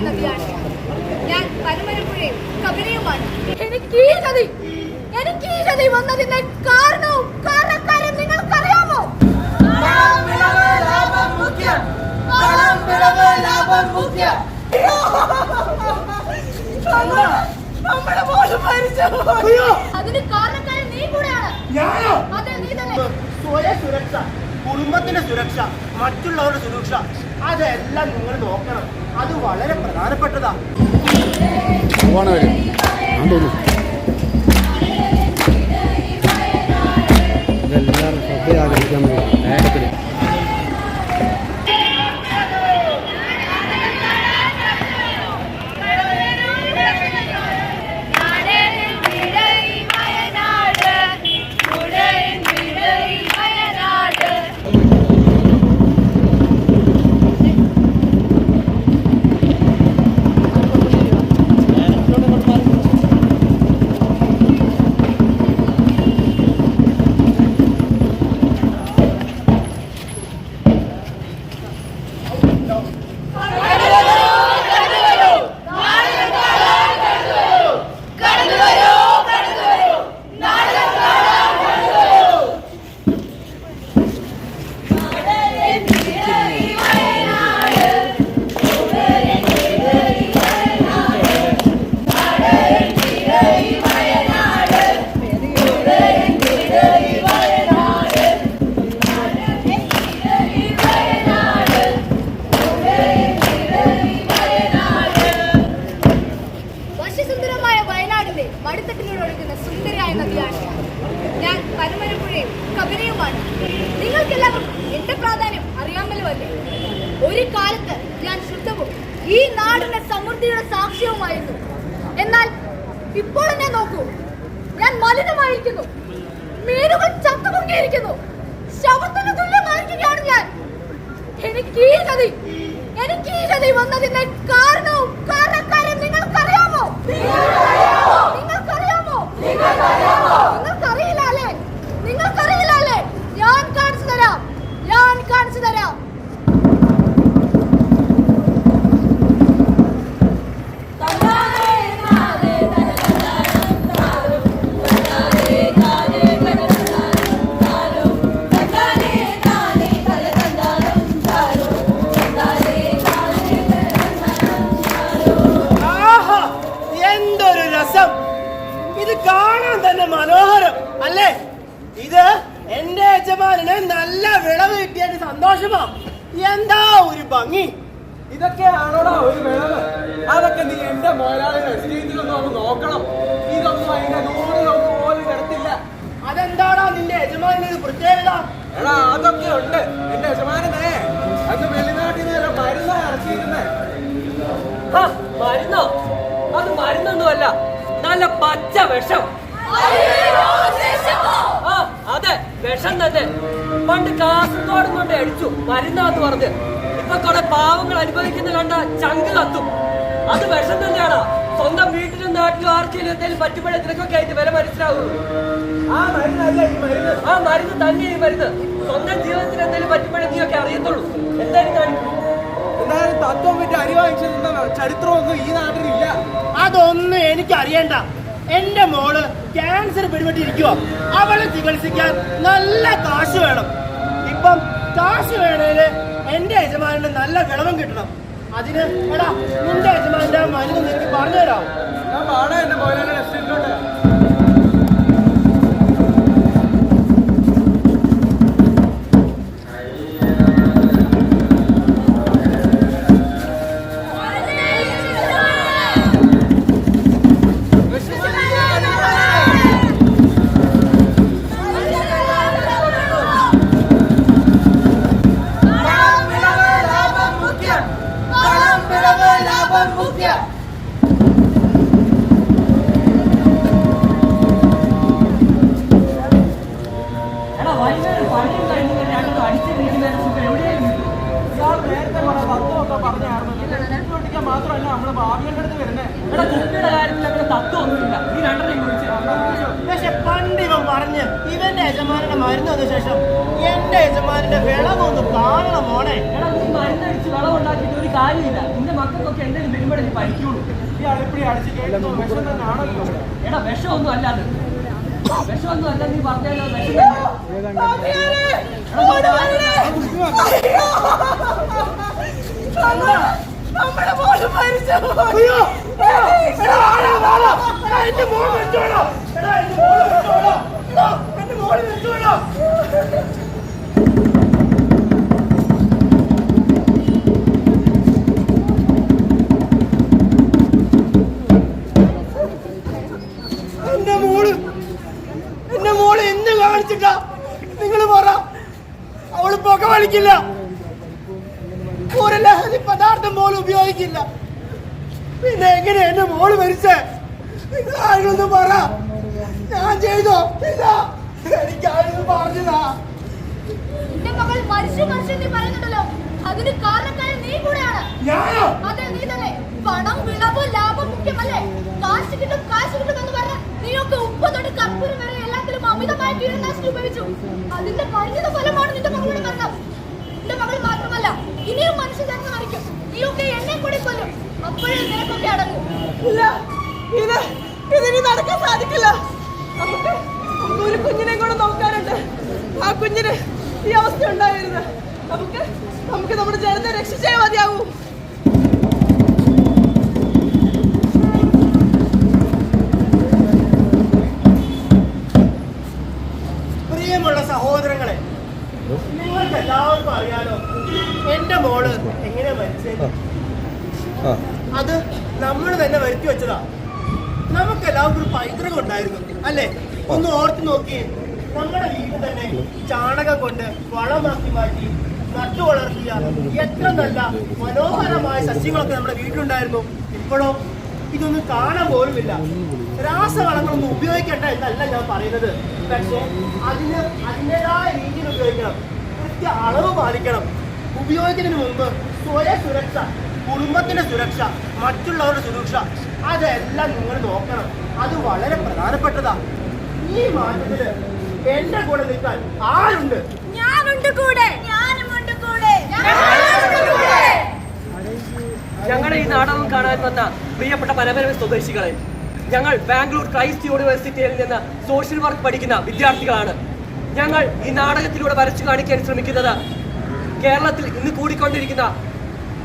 നദിയാണ് ഞാൻ. പരമരപ്പുഴയും കബനിയുമാണ്. എനിക്ക് ഈ ഗതി വന്നതിന്റെ കാരണവും കാരണക്കാരും നിങ്ങൾക്കറിയാമോ? അതിന് കാരണക്കാരൻ നീ കൂടെയാണ്. അതെ, നീ തന്നെ. സ്വയം സുരക്ഷ, കുടുംബത്തിന്റെ സുരക്ഷ, മറ്റുള്ളവരുടെ സുരക്ഷ, അതെല്ലാം നിങ്ങൾ നോക്കണം. അത് വളരെ പ്രധാനപ്പെട്ടതാ. ഇതെല്ലാവരും ശ്രദ്ധയാകരിക്കാൻ വേഗത്തിൽ മടിത്തട്ടിലൂടെ സുന്ദരിയായ നദിയാണ് ഞാൻ. പരമരപ്പുഴയും കബനിയുമാണ്. നിങ്ങൾക്കെല്ലാവർക്കും എന്റെ പ്രാധാന്യം അറിയാമല്ലോ അല്ലേ? ഒരു കാലത്ത് ഞാൻ ശുദ്ധവും ഈ നാടിന്റെ സമൃദ്ധിയുടെ സാക്ഷ്യവുമായിരുന്നു. എന്നാൽ ഇപ്പോൾ എന്നെ നോക്കൂ, ഞാൻ മലിനമായിരിക്കുന്നു. മീനുകൾ ചത്തുപൊങ്ങിയിരിക്കുന്നു. ശവത്തിന് തുല്യമായിരിക്കുകയാണ് ഞാൻ. എനിക്ക് ഈ ഗതി വന്നതിന്റെ കാരണവും കാരണക്കാരും നിങ്ങൾക്കറിയാമോ? നിങ്ങൾക്കറിയില്ല അല്ലേ? ഞാൻ കാണിച്ചു തരാം. എന്തൊരു രസം! ഇത് കാണാൻ തന്നെ മനോഹരം അല്ലേ? ഇത് എന്റെ യജമാനന് നല്ല വിളവ് കിട്ടിയതിന്റെ സന്തോഷമാ. എന്താ ഒരു ഭംഗി! ഇതൊക്കെയാണോടാ ഒരു വിളവ്? അതൊക്കെ നീ എന്റെ മുതലാളിയുടെ എസ്റ്റേറ്റിലൊന്നും ഒന്ന് നോക്കണം. ഇതൊന്നും അതിന്റെ നൂറിലൊന്നും പോലും കിടത്തില്ല. അതെന്താടാ നിന്റെ യജമാനൊരു പ്രത്യേകത? എടാ, അതൊക്കെ ഉണ്ട്. എന്റെ യജമാനനെ അന്ന് വെളിനാട്ടിൽ നിന്ന് മരുന്ന് ഇറക്കിയിരുന്നേ. മരുന്നോ? അത് മരുന്നൊന്നുമല്ല, നല്ല പച്ച വിഷം. അതെ, വിഷം തന്നെ. പണ്ട് കാസർഗോഡ് കൊണ്ട് അടിച്ചു മരുന്നാന്ന് പറഞ്ഞ്. ഇപ്പൊ കുറെ പാവങ്ങൾ അനുഭവിക്കുന്ന കണ്ട ചങ്ക് കത്തും. അത് വിഷം തന്നെയാണ്. സ്വന്തം വീട്ടിലും നാട്ടിലും ആർക്കെങ്കിലും എന്തെങ്കിലും പറ്റുമ്പോഴേ നിനക്കൊക്കെ ആയിട്ട് വില മനസ്സിലാവുള്ളൂ. ആ മരുന്ന് തന്നെ ഈ മരുന്ന്. സ്വന്തം ജീവിതത്തിൽ എന്തെങ്കിലും പറ്റുമ്പോഴേ നീയൊക്കെ അറിയത്തുള്ളൂ. എന്തായാലും കാണിക്കും. എന്തായാലും തത്വം പറ്റി അരി വാങ്ങിച്ചിരുന്ന ചരിത്രമൊന്നും ഈ നാട്ടിലില്ല. അതൊന്നും എനിക്ക് അറിയണ്ട. എന്റെ മോള് ക്യാൻസർ പിടിപെട്ടിരിക്കുക. അവളെ ചികിത്സിക്കാൻ നല്ല കാശ് വേണം. ഇപ്പം കാശ് വേണേല് എന്റെ യജമാനന് നല്ല വിളവും കിട്ടണം. അതിന് എടാ, നിന്റെ യജമാന്റെ മരുന്ന് നിനക്ക് പറഞ്ഞു തരാം. ഞാൻ പാടാ എന്റെ മുതലാളിയുടെ എസ്റ്റേറ്റിലോട്ട്. മാത്രമല്ല നമ്മള് ഭാവിയുടെ അടുത്ത് വരുന്നേ. കുട്ടിയുടെ കാര്യത്തിൽ അങ്ങനെ തത്വമൊന്നുമില്ല. ഈ രണ്ടെണ്ണം കുറിച്ച് പക്ഷെ പണ്ട് ഇവൻ പറഞ്ഞ് ഇവന്റെ യജമാനന്റെ മരുന്ന് വന്ന ശേഷം എന്റെ യജമാനന്റെ വിളവൊന്ന് കാണണം മോനെ. നീ മരുന്നടിച്ച് വിളവുണ്ടാക്കിയിട്ട് ഒരു കാര്യമില്ല. നിന്റെ മക്കൾക്കൊക്കെ എന്തെങ്കിലും ഇവിടെ നീ ഭരിക്കുള്ളൂ. ഇയാളിപ്പടി അടിച്ച് കേൾക്കുന്നു വിഷം തന്നെ ആണല്ലോ. എടാ വിഷമൊന്നും അല്ലാതെ വിഷമൊന്നും അല്ല നീ പറഞ്ഞല്ലോ വിഷം നമ്മുടെ മോള് മരിച്ചു. എന്റെ മോള് എന്ത് കാണിച്ചിട്ടാ നിങ്ങൾ പറ? അവള് പുക വലിക്കില്ല, ഒരു ലഹരി പദാർത്ഥം പോലും ഉപയോഗിക്കില്ല. പിന്നെ എങ്ങനെ എന്റെ മോള് മരിച്ചേ? നിങ്ങൾ ആരെങ്കിലും പറ. ഞാൻ ചെയ്തോ? ഇല്ല, എനിക്ക് ആരെങ്കിലും പറഞ്ഞതാ. എന്റെ മകൾ മരിച്ചു നീ പറയുന്നുണ്ടല്ലോ, അതിന് കാരണക്കാരൻ നീ കൂടെയാണ്. ഞാനോ? അതെ, നീ തന്നെ. പണം, വിളവ്, ലാഭം മുഖ്യമല്ലേ? കാശ് കിട്ടും എന്ന് പറഞ്ഞ നീയൊക്കെ ഉപ്പ് തൊട്ട് കർപ്പൂരം വരെ എല്ലാത്തിലും അമിതമായ കീടനാശിനി ഉപയോഗിച്ചു. അതിന്റെ പരിണിത ഫലമാണ് നിന്റെ മകളുടെ മരണം. നിന്റെ മകൾ മാത്രമല്ല, ഇനിയും മനുഷ്യ ജന്മം മരിക്കും. നീയൊക്കെ എന്നെ കൂടി കൊല്ലും. അപ്പോഴേ നിനക്കൊക്കെ അടങ്ങും. ഇല്ല, ഇതിനി നടക്കാൻ സാധിക്കില്ല. നമുക്ക് ഒരു കുഞ്ഞിനെ കൂടെ നോക്കാനുണ്ട്. ആ കുഞ്ഞിന് ഈ അവസ്ഥ ഉണ്ടായിരുന്നു. നമുക്ക് നമ്മുടെ ജനത്തെ രക്ഷിച്ചേ മതിയാവൂ. പ്രിയമുള്ള സഹോദരങ്ങളെ, നിങ്ങൾക്ക് എല്ലാവർക്കും അറിയാലോ എന്റെ മോള് എങ്ങനെയാ മരിച്ചത്. അത് നമ്മൾ തന്നെ വരുത്തി വെച്ചതാ. നമുക്ക് എല്ലാവർക്കും ഒരു പൈതൃകം ഉണ്ടായിരുന്നു അല്ലേ? ഒന്ന് ഓർത്ത് നോക്കി. നമ്മുടെ വീട്ടിൽ തന്നെ ചാണകം കൊണ്ട് വളമാക്കി മാറ്റി നട്ടു വളർത്തിയ എത്ര നല്ല മനോഹരമായ സസ്യങ്ങളൊക്കെ നമ്മുടെ വീട്ടിലുണ്ടായിരുന്നു. ഇപ്പോഴോ ഇതൊന്നും കാണാൻ പോലുമില്ല. രാസവളങ്ങളൊന്നും ഉപയോഗിക്കേണ്ട എന്നല്ല ഞാൻ പറയുന്നത്. പക്ഷേ അതിൻ്റെതായ രീതിയിൽ ഉപയോഗിക്കണം, കൃത്യ അളവ് പാലിക്കണം. ഉപയോഗിക്കുന്നതിന് മുമ്പ് സ്വയം സുരക്ഷ, കുടുംബത്തിന്റെ സുരക്ഷ, മറ്റുള്ളവരുടെ സുരക്ഷ, അതെല്ലാം നിങ്ങൾ നോക്കണം. അത് വളരെ പ്രധാനപ്പെട്ടതാ. ഈ മാറ്റത്തില് എന്റെ കൂടെ നിൽക്കാൻ ആരുണ്ട്? ഞാനുണ്ട് കൂടെ. ഞാനുമുണ്ട് കൂടെ. ഞങ്ങളുടെ ഈ നാടകം കാണാൻ വന്ന പ്രിയപ്പെട്ട പരമ്പര സ്വദേശികളെ, ഞങ്ങൾ ബാംഗ്ലൂർ ക്രൈസ്റ്റ് യൂണിവേഴ്സിറ്റിയിൽ നിന്ന് സോഷ്യൽ വർക്ക് പഠിക്കുന്ന വിദ്യാർത്ഥികളാണ്. ഞങ്ങൾ ഈ നാടകത്തിലൂടെ വരച്ചു കാണിക്കാൻ ശ്രമിക്കുന്നത് കേരളത്തിൽ ഇന്ന് കൂടിക്കൊണ്ടിരിക്കുന്ന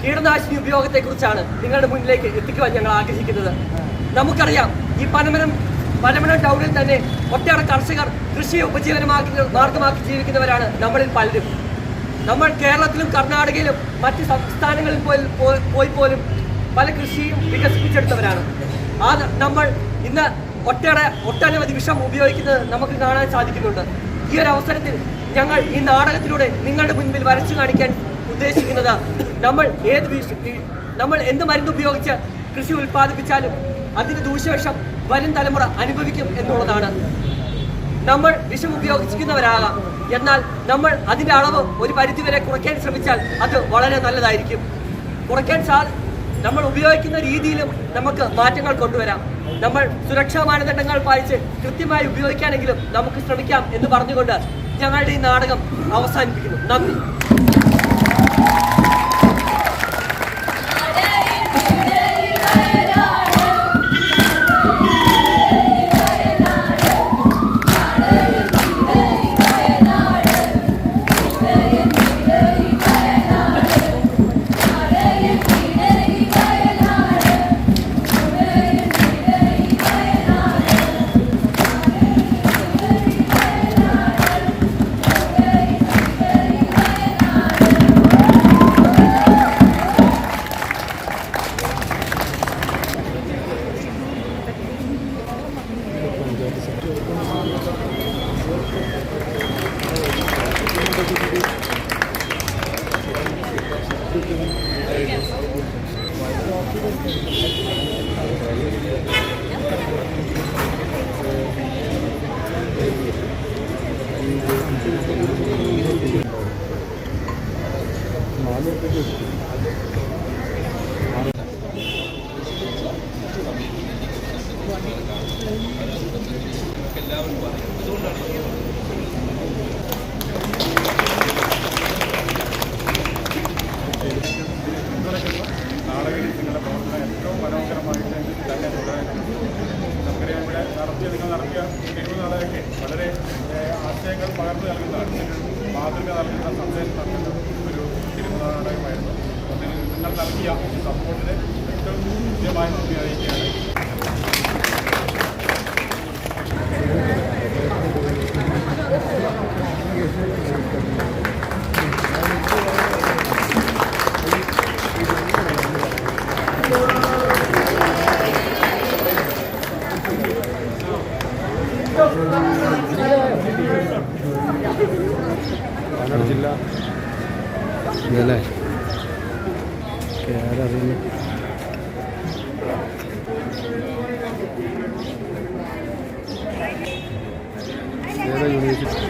കീടനാശിനി ഉപയോഗത്തെക്കുറിച്ചാണ് നിങ്ങളുടെ മുന്നിലേക്ക് എത്തിക്കുവാൻ ഞങ്ങൾ ആഗ്രഹിക്കുന്നത്. നമുക്കറിയാം, ഈ പനമരം ടൗണിൽ തന്നെ ഒട്ടേറെ കർഷകർ കൃഷിയെ ഉപജീവന മാർഗമാക്കി ജീവിക്കുന്നവരാണ് നമ്മളിൽ പലരും. നമ്മൾ കേരളത്തിലും കർണാടകയിലും മറ്റ് സംസ്ഥാനങ്ങളിൽ പോലും പല കൃഷിയും വികസിപ്പിച്ചെടുത്തവരാണ്. നമ്മൾ ഇന്ന് ഒട്ടനവധി വിഷം ഉപയോഗിക്കുന്നത് നമുക്ക് കാണാൻ സാധിക്കുന്നുണ്ട്. ഈ ഒരു അവസരത്തിൽ ഞങ്ങൾ ഈ നാടകത്തിലൂടെ നിങ്ങളുടെ മുൻപിൽ വരച്ചു കാണിക്കാൻ ഉദ്ദേശിക്കുന്നത് നമ്മൾ എന്ത് മരുന്ന് ഉപയോഗിച്ച് കൃഷി ഉൽപ്പാദിപ്പിച്ചാലും അതിന് ദൂഷ്യവശം വരും തലമുറ അനുഭവിക്കും എന്നുള്ളതാണ്. നമ്മൾ വിഷം ഉപയോഗിക്കുന്നവരാകാം, എന്നാൽ നമ്മൾ അതിന്റെ അളവ് ഒരു പരിധിവരെ കുറയ്ക്കാൻ ശ്രമിച്ചാൽ അത് വളരെ നല്ലതായിരിക്കും. നമ്മൾ ഉപയോഗിക്കുന്ന രീതിയിലും നമുക്ക് മാറ്റങ്ങൾ കൊണ്ടുവരാം. നമ്മൾ സുരക്ഷാ മാനദണ്ഡങ്ങൾ പാലിച്ച് കൃത്യമായി ഉപയോഗിക്കാനെങ്കിലും നമുക്ക് ശ്രമിക്കാം എന്ന് പറഞ്ഞുകൊണ്ട് ഞങ്ങളുടെ ഈ നാടകം അവസാനിപ്പിക്കുന്നു. നന്ദി. നാളെ നിങ്ങളുടെ പ്രവർത്തനം കുപ്പായം ഉപയോഗിക്കുകയാണ്. വയനാട് ജില്ല ഇതല്ലേ കേരറിയുന്നു ഏതാ യൂണിവേഴ്സിറ്റി